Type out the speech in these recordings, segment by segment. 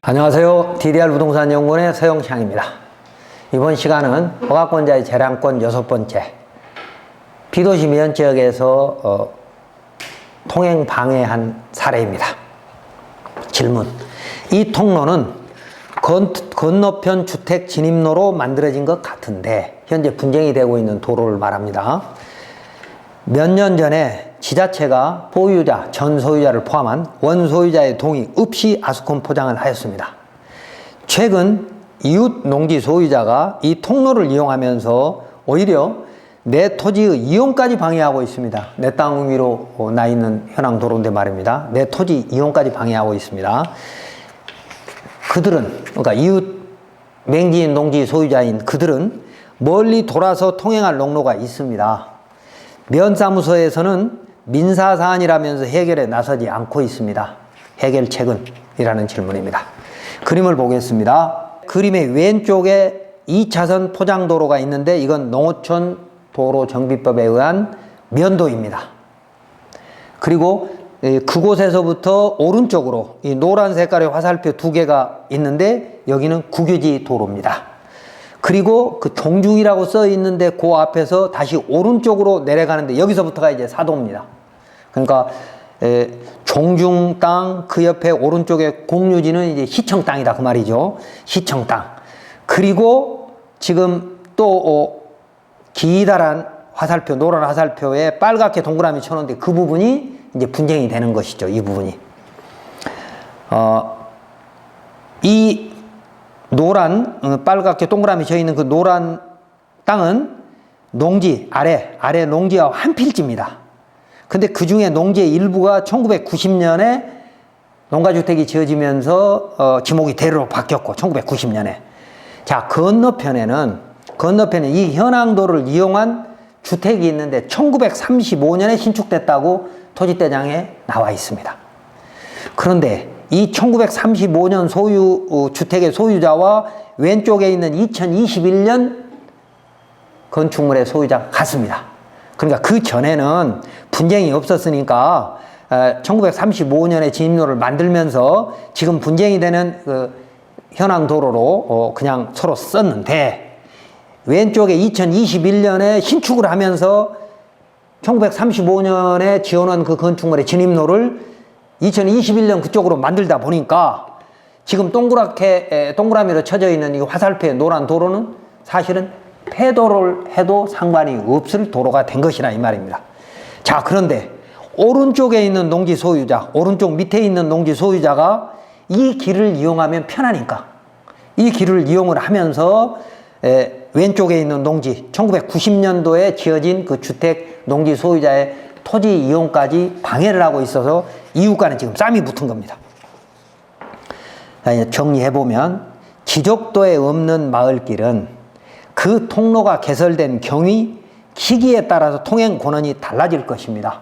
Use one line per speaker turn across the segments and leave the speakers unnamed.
안녕하세요. DDR 부동산 연구원의 서영창입니다. 이번 시간은 허가권자의 재량권 6번째, B도시 면지역에서 통행 방해한 사례입니다. 질문: 이 통로는 건너편 주택 진입로로 만들어진 것 같은데 현재 분쟁이 되고 있는 도로를 말합니다. 몇 년 전에 지자체가 보유자, 전 소유자를 포함한 원소유자의 동의 없이 아수콘 포장을 하였습니다. 최근 이웃 농지 소유자가 이 통로를 이용하면서 오히려 내 토지의 이용까지 방해하고 있습니다. 내 땅 위로 나 있는 현황 도로인데 말입니다. 내 토지 이용까지 방해하고 있습니다. 그들은, 그러니까 이웃 맹지인 농지 소유자인 그들은 멀리 돌아서 통행할 농로가 있습니다. 면사무소에서는 민사사안이라면서 해결에 나서지 않고 있습니다. 해결책은? 이라는 질문입니다. 그림을 보겠습니다. 그림의 왼쪽에 2차선 포장도로가 있는데 이건 농어촌 도로정비법에 의한 면도입니다. 그리고 그곳에서부터 오른쪽으로 이 노란 색깔의 화살표 2개가 있는데 여기는 국유지 도로입니다. 그리고 그 종중이라고 써 있는데 그 앞에서 다시 오른쪽으로 내려가는데 여기서부터가 이제 사도입니다. 그러니까 종중 땅, 그 옆에 오른쪽에 공유지는 이제 시청 땅이다 그 말이죠. 시청 땅. 그리고 지금 또 기다란 화살표, 노란 화살표에 빨갛게 동그라미 쳐놓은데 그 부분이 이제 분쟁이 되는 것이죠. 이 부분이. 이 노란, 빨갛게 동그라미 쳐 있는 그 노란 땅은 농지, 아래 농지와 한 필지입니다. 근데 그 중에 농지의 일부가 1990년에 농가주택이 지어지면서 지목이 대로로 바뀌었고, 1990년에. 자, 건너편에 이 현황도를 이용한 주택이 있는데 1935년에 신축됐다고 토지대장에 나와 있습니다. 그런데 이 1935년 주택의 소유자와 왼쪽에 있는 2021년 건축물의 소유자가 같습니다. 그러니까 그 전에는 분쟁이 없었으니까 1935년에 진입로를 만들면서 지금 분쟁이 되는 그 현황 도로로 그냥 서로 썼는데 왼쪽에 2021년에 신축을 하면서 1935년에 지어놓은 그 건축물의 진입로를 2021년 그쪽으로 만들다 보니까 지금 동그라미로 쳐져 있는 이 화살표의 노란 도로는 사실은 폐도를 해도 상관이 없을 도로가 된 것이라 이 말입니다. 자, 그런데 오른쪽에 있는 농지 소유자, 오른쪽 밑에 있는 농지 소유자가 이 길을 이용하면 편하니까 이 길을 이용을 하면서 왼쪽에 있는 농지, 1990년도에 지어진 그 주택 농지 소유자의 토지 이용까지 방해를 하고 있어서 이웃과는 지금 쌈이 붙은 겁니다. 정리해보면 지적도에 없는 마을길은 그 통로가 개설된 경위, 시기에 따라서 통행 권한이 달라질 것입니다.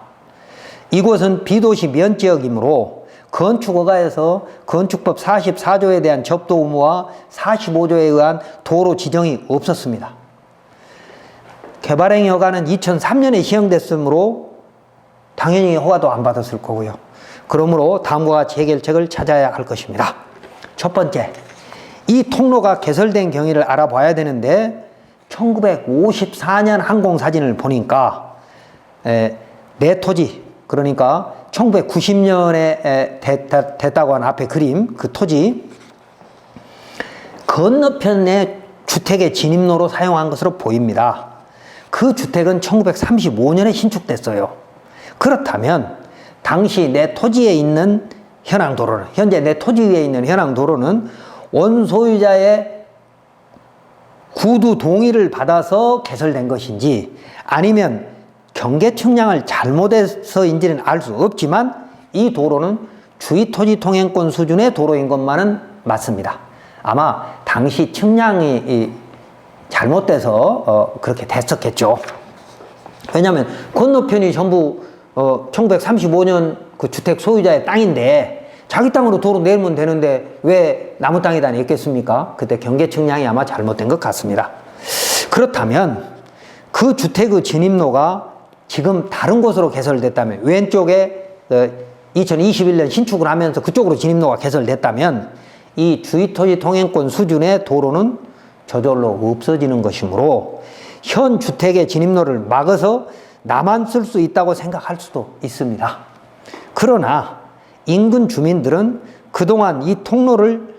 이곳은 B도시 면지역이므로 건축허가에서 건축법 44조에 대한 접도 의무와 45조에 의한 도로 지정이 없었습니다. 개발행위 허가는 2003년에 시행됐으므로 당연히 허가도 안 받았을 거고요. 그러므로 다음과 같이 해결책을 찾아야 할 것입니다. 첫 번째, 이 통로가 개설된 경위를 알아봐야 되는데 1954년 항공사진을 보니까 내 토지, 그러니까 1990년에 됐다고 하는 앞에 그림, 그 토지 건너편의 주택의 진입로로 사용한 것으로 보입니다. 그 주택은 1935년에 신축됐어요. 그렇다면 당시 내 토지에 있는 현황도로는, 현재 내 토지 위에 있는 현황도로는 원소유자의 구두 동의를 받아서 개설된 것인지 아니면 경계 측량을 잘못해서인지는 알 수 없지만 이 도로는 주의토지통행권 수준의 도로인 것만은 맞습니다. 아마 당시 측량이 잘못돼서 그렇게 됐었겠죠. 왜냐하면 건너편이 전부 1935년 그 주택 소유자의 땅인데 자기 땅으로 도로 내면 되는데 왜 나무 땅에다 냈겠습니까? 그때 경계 측량이 아마 잘못된 것 같습니다. 그렇다면 그 주택의 진입로가 지금 다른 곳으로 개설됐다면, 왼쪽에 2021년 신축을 하면서 그쪽으로 진입로가 개설됐다면 이 주위토지 통행권 수준의 도로는 저절로 없어지는 것이므로 현 주택의 진입로를 막아서 나만 쓸 수 있다고 생각할 수도 있습니다. 그러나 인근 주민들은 그동안 이 통로를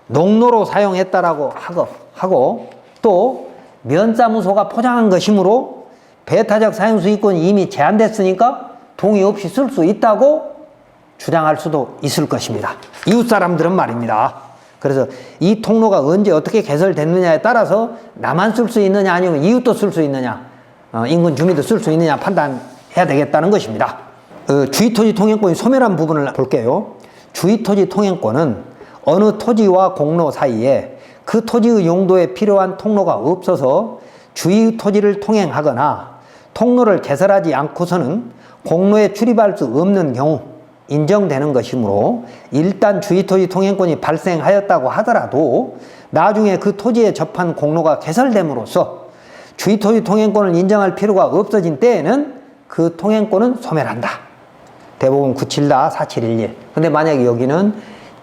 농로로 사용했다라고 하고 또 면사무소가 포장한 것이므로 배타적 사용수익권이 이미 제한됐으니까 동의 없이 쓸 수 있다고 주장할 수도 있을 것입니다. 이웃 사람들은 말입니다. 그래서 이 통로가 언제 어떻게 개설됐느냐에 따라서 나만 쓸 수 있느냐 아니면 이웃도 쓸 수 있느냐 인근 주민도 쓸 수 있느냐 판단해야 되겠다는 것입니다. 주위토지 통행권이 소멸한 부분을 볼게요. 주위토지 통행권은 어느 토지와 공로 사이에 그 토지의 용도에 필요한 통로가 없어서 주위 토지를 통행하거나 통로를 개설하지 않고서는 공로에 출입할 수 없는 경우 인정되는 것이므로 일단 주위토지 통행권이 발생하였다고 하더라도 나중에 그 토지에 접한 공로가 개설됨으로써 주위토지 통행권을 인정할 필요가 없어진 때에는 그 통행권은 소멸한다. 대법원 97-4711. 근데 만약에 여기는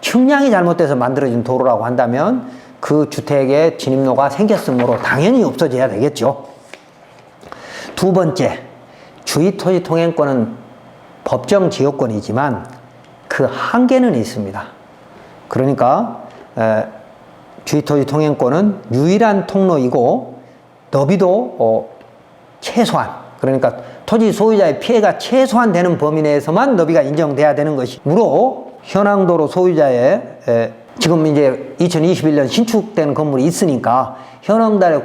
측량이 잘못돼서 만들어진 도로라고 한다면 그 주택의 진입로가 생겼으므로 당연히 없어져야 되겠죠. 두 번째, 주위토지 통행권은 법정 지역권이지만 그 한계는 있습니다. 그러니까 주위토지 통행권은 유일한 통로이고 너비도 최소한, 그러니까 토지 소유자의 피해가 최소한 되는 범위 내에서만 너비가 인정돼야 되는 것이므로 현황도로 소유자의 지금 이제 2021년 신축된 건물이 있으니까 현황도의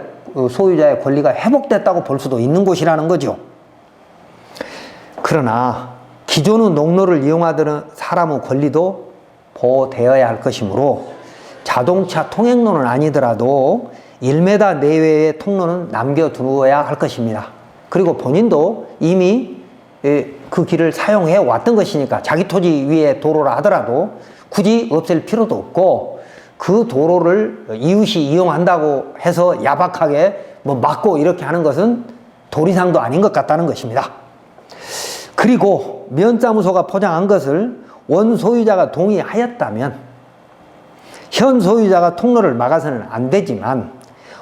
소유자의 권리가 회복됐다고 볼 수도 있는 곳이라는 거죠. 그러나 기존의 농로를 이용하던 사람의 권리도 보호되어야 할 것이므로 자동차 통행로는 아니더라도 1m 내외의 통로는 남겨두어야 할 것입니다. 그리고 본인도 이미 그 길을 사용해 왔던 것이니까 자기 토지 위에 도로라 하더라도 굳이 없앨 필요도 없고 그 도로를 이웃이 이용한다고 해서 야박하게 뭐 막고 이렇게 하는 것은 도리상도 아닌 것 같다는 것입니다. 그리고 면사무소가 포장한 것을 원 소유자가 동의하였다면 현 소유자가 통로를 막아서는 안 되지만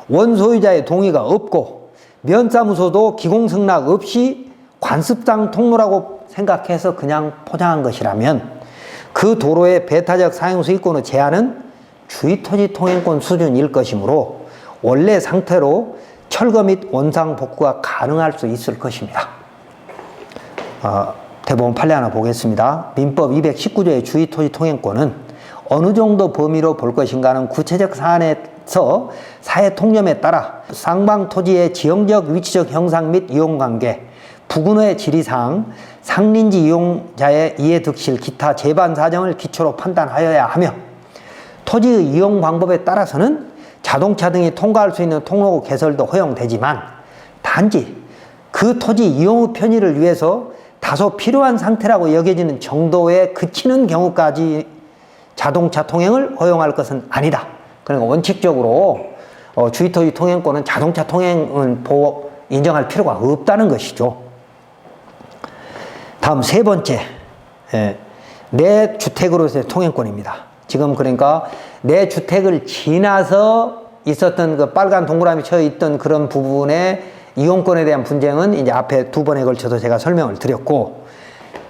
원 소유자의 동의가 없고 면사무소도 기공승낙 없이 관습상 통로라고 생각해서 그냥 포장한 것이라면 그 도로의 배타적 사용수익권의 제한은 주위토지 통행권 수준일 것이므로 원래 상태로 철거 및 원상 복구가 가능할 수 있을 것입니다. 대법원 판례 하나 보겠습니다. 민법 219조의 주위토지 통행권은 어느 정도 범위로 볼 것인가는 구체적 사안에서 사회 통념에 따라 쌍방 토지의 지형적 위치적 형상 및 이용관계, 부근의 지리상, 상린지 이용자의 이해득실, 기타 재반 사정을 기초로 판단하여야 하며 토지의 이용 방법에 따라서는 자동차 등이 통과할 수 있는 통로 개설도 허용되지만 단지 그 토지 이용의 편의를 위해서 다소 필요한 상태라고 여겨지는 정도에 그치는 경우까지 자동차 통행을 허용할 것은 아니다. 그러니까 원칙적으로 주위토지 통행권은 자동차 통행은 인정할 필요가 없다는 것이죠. 다음 세 번째, 내 주택으로서의 통행권입니다. 지금 그러니까 내 주택을 지나서 있었던 그 빨간 동그라미 쳐 있던 그런 부분의 이용권에 대한 분쟁은 이제 앞에 두 번에 걸쳐서 제가 설명을 드렸고,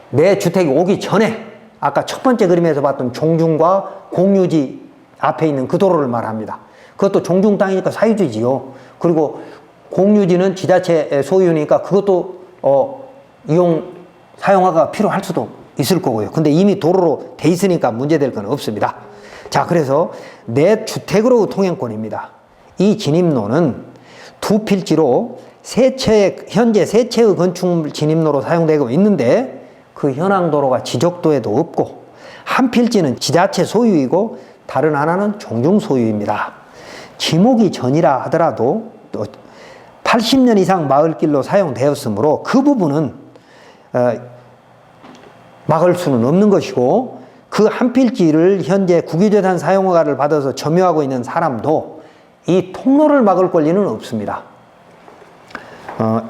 내 주택이 오기 전에 아까 첫 번째 그림에서 봤던 종중과 공유지 앞에 있는 그 도로를 말합니다. 그것도 종중 땅이니까 사유지지요. 그리고 공유지는 지자체 소유니까 그것도 사용화가 필요할 수도 있을 거고요. 근데 이미 도로로 돼 있으니까 문제될 건 없습니다. 자, 그래서 내 주택으로 통행권입니다. 이 진입로는 두 필지로 현재 세 채의 건축물 진입로로 사용되고 있는데 그 현황도로가 지적도에도 없고 한 필지는 지자체 소유이고 다른 하나는 종중 소유입니다. 지목이 전이라 하더라도 80년 이상 마을길로 사용되었으므로 그 부분은 막을 수는 없는 것이고 그 한 필지를 현재 국유재산 사용허가를 받아서 점유하고 있는 사람도 이 통로를 막을 권리는 없습니다.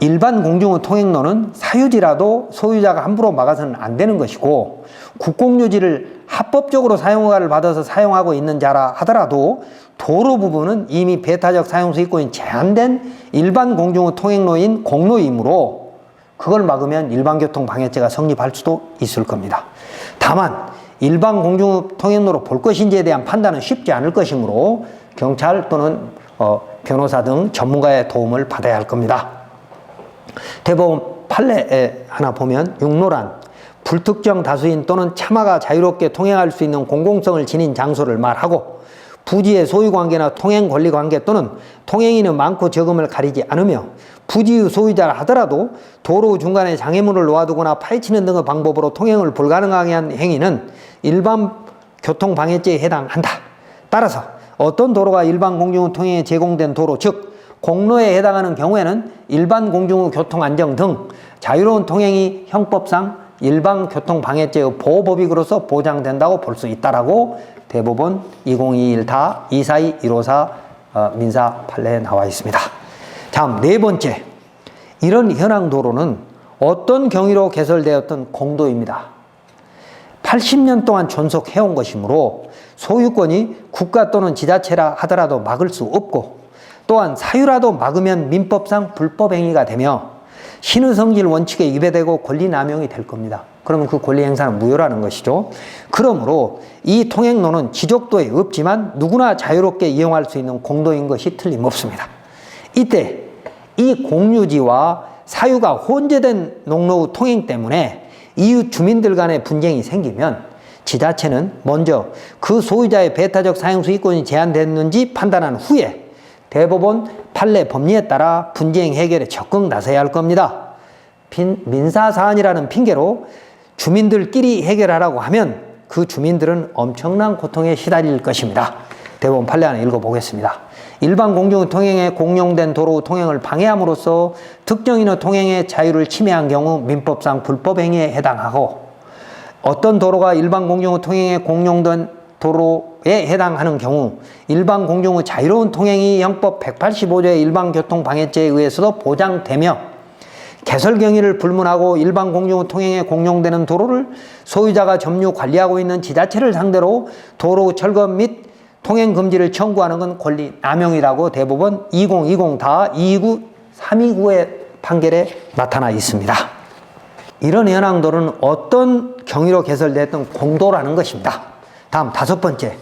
일반 공중의 통행로는 사유지라도 소유자가 함부로 막아서는 안 되는 것이고 국공유지를 합법적으로 사용허가를 받아서 사용하고 있는 자라 하더라도 도로 부분은 이미 배타적 사용수익권이 제한된 일반 공중의 통행로인 공로이므로 그걸 막으면 일반교통방해죄가 성립할 수도 있을 겁니다. 다만 일반 공중 통행로로 볼 것인지에 대한 판단은 쉽지 않을 것이므로 경찰 또는 변호사 등 전문가의 도움을 받아야 할 겁니다. 대법원 판례에 하나 보면 육로란 불특정 다수인 또는 차마가 자유롭게 통행할 수 있는 공공성을 지닌 장소를 말하고 부지의 소유관계나 통행권리관계 또는 통행인의 많고 적음을 가리지 않으며 부지의 소유자라 하더라도 도로 중간에 장애물을 놓아두거나 파헤치는 등의 방법으로 통행을 불가능하게 한 행위는 일반 교통방해죄에 해당한다. 따라서 어떤 도로가 일반 공중 통행에 제공된 도로, 즉 공로에 해당하는 경우에는 일반 공중 교통안정 등 자유로운 통행이 형법상 일반 교통방해죄의 보호법익으로서 보장된다고 볼 수 있다라고 대법원 2021-242-154 민사 판례에 나와 있습니다. 다음 네 번째, 이런 현황 도로는 어떤 경위로 개설되었던 공도입니다. 80년 동안 존속해온 것이므로 소유권이 국가 또는 지자체라 하더라도 막을 수 없고 또한 사유라도 막으면 민법상 불법행위가 되며 신의성질 원칙에 위배되고 권리남용이 될 겁니다. 그러면 그 권리 행사는 무효라는 것이죠. 그러므로 이 통행로는 지적도에 없지만 누구나 자유롭게 이용할 수 있는 공도인 것이 틀림없습니다. 이때 이 공유지와 사유가 혼재된 농로의 통행 때문에 이웃 주민들 간의 분쟁이 생기면 지자체는 먼저 그 소유자의 배타적 사용수익권이 제한됐는지 판단한 후에 대법원 판례 법리에 따라 분쟁 해결에 적극 나서야 할 겁니다. 민사사안이라는 핑계로 주민들끼리 해결하라고 하면 그 주민들은 엄청난 고통에 시달릴 것입니다. 대법원 판례 하나 읽어보겠습니다. 일반 공중 통행에 공용된 도로 통행을 방해함으로써 특정인의 통행의 자유를 침해한 경우 민법상 불법행위에 해당하고 어떤 도로가 일반 공중 통행에 공용된 도로에 해당하는 경우 일반 공중의 자유로운 통행이 형법 185조의 일반교통방해죄에 의해서도 보장되며 개설 경위를 불문하고 일반 공중 통행에 공용되는 도로를 소유자가 점유 관리하고 있는 지자체를 상대로 도로 철거 및 통행 금지를 청구하는 건 권리 남용이라고 대법원 2020-229-329의 판결에 나타나 있습니다. 이런 현황도로는 어떤 경위로 개설됐던 공도라는 것입니다. 다음 다섯 번째,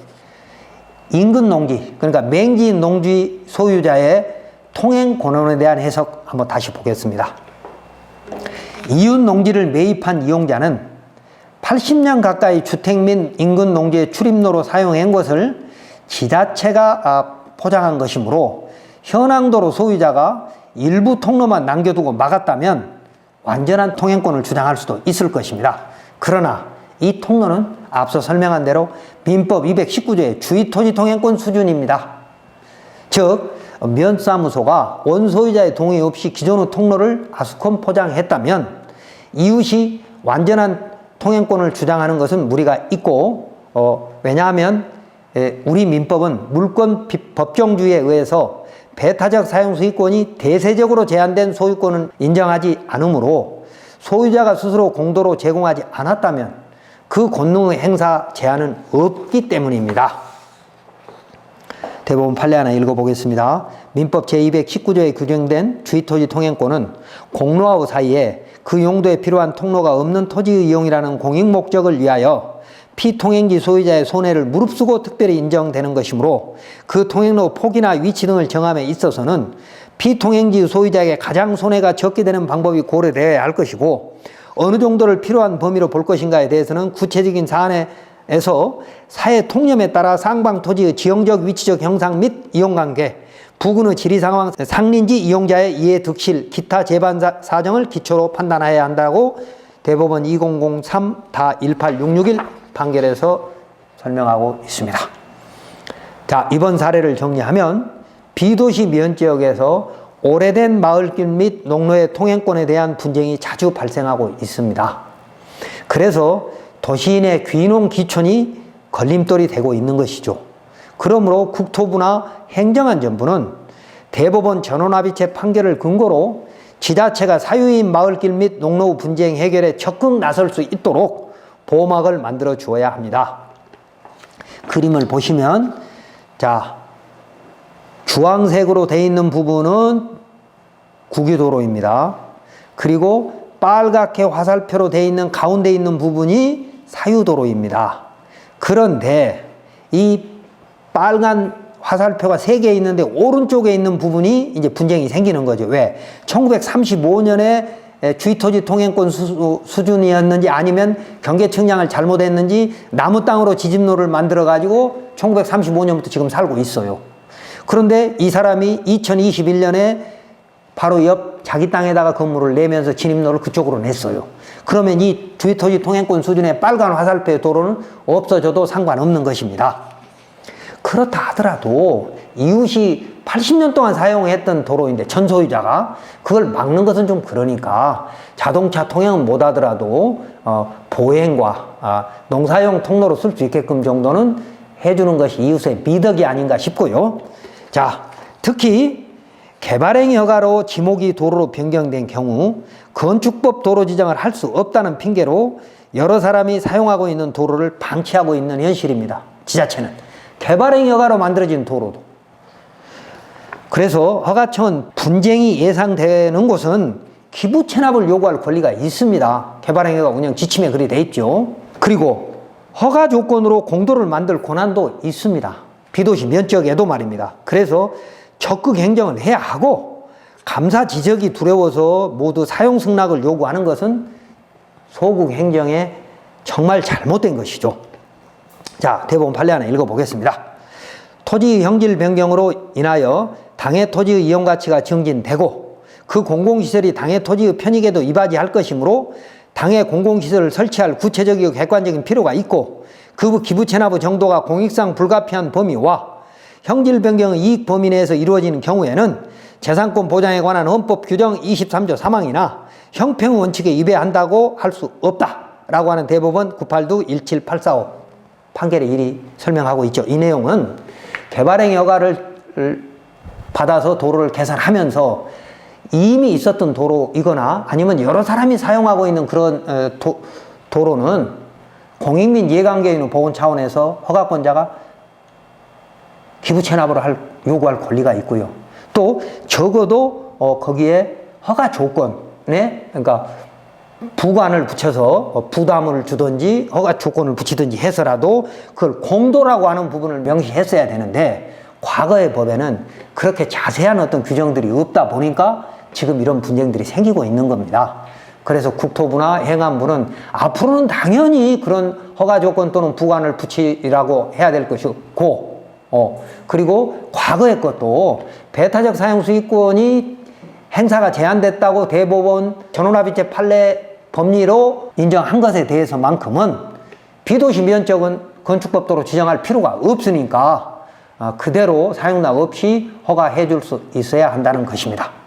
인근 농지, 그러니까 맹지인 농지 소유자의 통행 권한에 대한 해석 한번 다시 보겠습니다. 이웃 농지를 매입한 이용자는 80년 가까이 주택 및 인근 농지의 출입로로 사용한 것을 지자체가 포장한 것이므로 현황도로 소유자가 일부 통로만 남겨두고 막았다면 완전한 통행권을 주장할 수도 있을 것입니다. 그러나 이 통로는 앞서 설명한 대로 민법 219조의 주의토지 통행권 수준입니다. 즉 면사무소가 원소유자의 동의 없이 기존의 통로를 아수콘 포장했다면 이웃이 완전한 통행권을 주장하는 것은 무리가 있고 왜냐하면 우리 민법은 물권 법정주의에 의해서 배타적 사용수익권이 대세적으로 제한된 소유권은 인정하지 않으므로 소유자가 스스로 공도로 제공하지 않았다면 그 권능의 행사 제한은 없기 때문입니다. 대법원 판례 하나 읽어보겠습니다. 민법 제219조에 규정된 주의토지 통행권은 공로와 사이에 그 용도에 필요한 통로가 없는 토지의 이용이라는 공익목적을 위하여 피통행지 소유자의 손해를 무릅쓰고 특별히 인정되는 것이므로 그 통행로 폭이나 위치 등을 정함에 있어서는 피통행지 소유자에게 가장 손해가 적게 되는 방법이 고려되어야 할 것이고 어느 정도를 필요한 범위로 볼 것인가에 대해서는 구체적인 사안에서 사회 통념에 따라 쌍방 토지의 지형적 위치적 형상 및 이용관계, 부근의 지리상황, 상린지 이용자의 이해 득실, 기타 재반 사정을 기초로 판단해야 한다고 대법원 2003-18-661 판결에서 설명하고 있습니다. 자, 이번 사례를 정리하면 비도시 면지역에서 오래된 마을길 및 농로의 통행권에 대한 분쟁이 자주 발생하고 있습니다. 그래서 도시인의 귀농 귀촌이 걸림돌이 되고 있는 것이죠. 그러므로 국토부나 행정안전부는 대법원 전원합의체 판결을 근거로 지자체가 사유인 마을길 및 농로 분쟁 해결에 적극 나설 수 있도록 보호막을 만들어 주어야 합니다. 그림을 보시면, 자, 주황색으로 되어 있는 부분은 국유도로입니다. 그리고 빨갛게 화살표로 되어 있는 가운데 있는 부분이 사유도로입니다. 그런데 이 빨간 화살표가 3개 있는데 오른쪽에 있는 부분이 이제 분쟁이 생기는 거죠. 왜? 1935년에 주위토지 통행권 수준이었는지 아니면 경계 측량을 잘못했는지 나무 땅으로 지집로를 만들어 가지고 1935년부터 지금 살고 있어요. 그런데 이 사람이 2021년에 바로 옆 자기 땅에다가 건물을 내면서 진입로를 그쪽으로 냈어요. 그러면 이 주위토지 통행권 수준의 빨간 화살표의 도로는 없어져도 상관없는 것입니다. 그렇다 하더라도 이웃이 80년 동안 사용했던 도로인데 전소유자가 그걸 막는 것은 좀 그러니까 자동차 통행은 못 하더라도 보행과 농사용 통로로 쓸 수 있게끔 정도는 해주는 것이 이웃의 미덕이 아닌가 싶고요. 자, 특히 개발행위 허가로 지목이 도로로 변경된 경우 건축법 도로 지정을 할 수 없다는 핑계로 여러 사람이 사용하고 있는 도로를 방치하고 있는 현실입니다. 지자체는 개발행위 허가로 만들어진 도로도. 그래서 허가청은 분쟁이 예상되는 곳은 기부 체납을 요구할 권리가 있습니다. 개발행위가 운영 지침에 그리 돼 있죠. 그리고 허가 조건으로 공도를 만들 권한도 있습니다. 비도시 면적에도 말입니다. 그래서 적극 행정을 해야 하고 감사 지적이 두려워서 모두 사용 승낙을 요구하는 것은 소국 행정에 정말 잘못된 것이죠. 자, 대법원 판례 하나 읽어보겠습니다. 토지 형질 변경으로 인하여 당해 토지의 이용 가치가 증진되고 그 공공시설이 당해 토지의 편익에도 이바지할 것이므로 당해 공공시설을 설치할 구체적이고 객관적인 필요가 있고 그 기부 체납의 정도가 공익상 불가피한 범위와 형질 변경의 이익 범위 내에서 이루어지는 경우에는 재산권 보장에 관한 헌법 규정 23조 3항이나 형평 원칙에 위배한다고 할 수 없다라고 하는 대법원 982-17845 판결의 일이 설명하고 있죠. 이 내용은 개발행위 허가를 받아서 도로를 개설하면서 이미 있었던 도로이거나 아니면 여러 사람이 사용하고 있는 그런 도로는 공익민 이해관계에 있는 보건 차원에서 허가권자가 기부 체납을 요구할 권리가 있고요. 또 적어도 거기에 허가 조건에 그러니까 부관을 붙여서 부담을 주든지 허가 조건을 붙이든지 해서라도 그걸 공도라고 하는 부분을 명시했어야 되는데 과거의 법에는 그렇게 자세한 어떤 규정들이 없다 보니까 지금 이런 분쟁들이 생기고 있는 겁니다. 그래서 국토부나 행안부는 앞으로는 당연히 그런 허가 조건 또는 부관을 붙이라고 해야 될 것이고 그리고 과거의 것도 배타적 사용 수익권이 행사가 제한됐다고 대법원 전원합의체 판례 법리로 인정한 것에 대해서만큼은 비도시 면적은 건축법도로 지정할 필요가 없으니까 그대로 사용락 없이 허가해 줄 수 있어야 한다는 것입니다.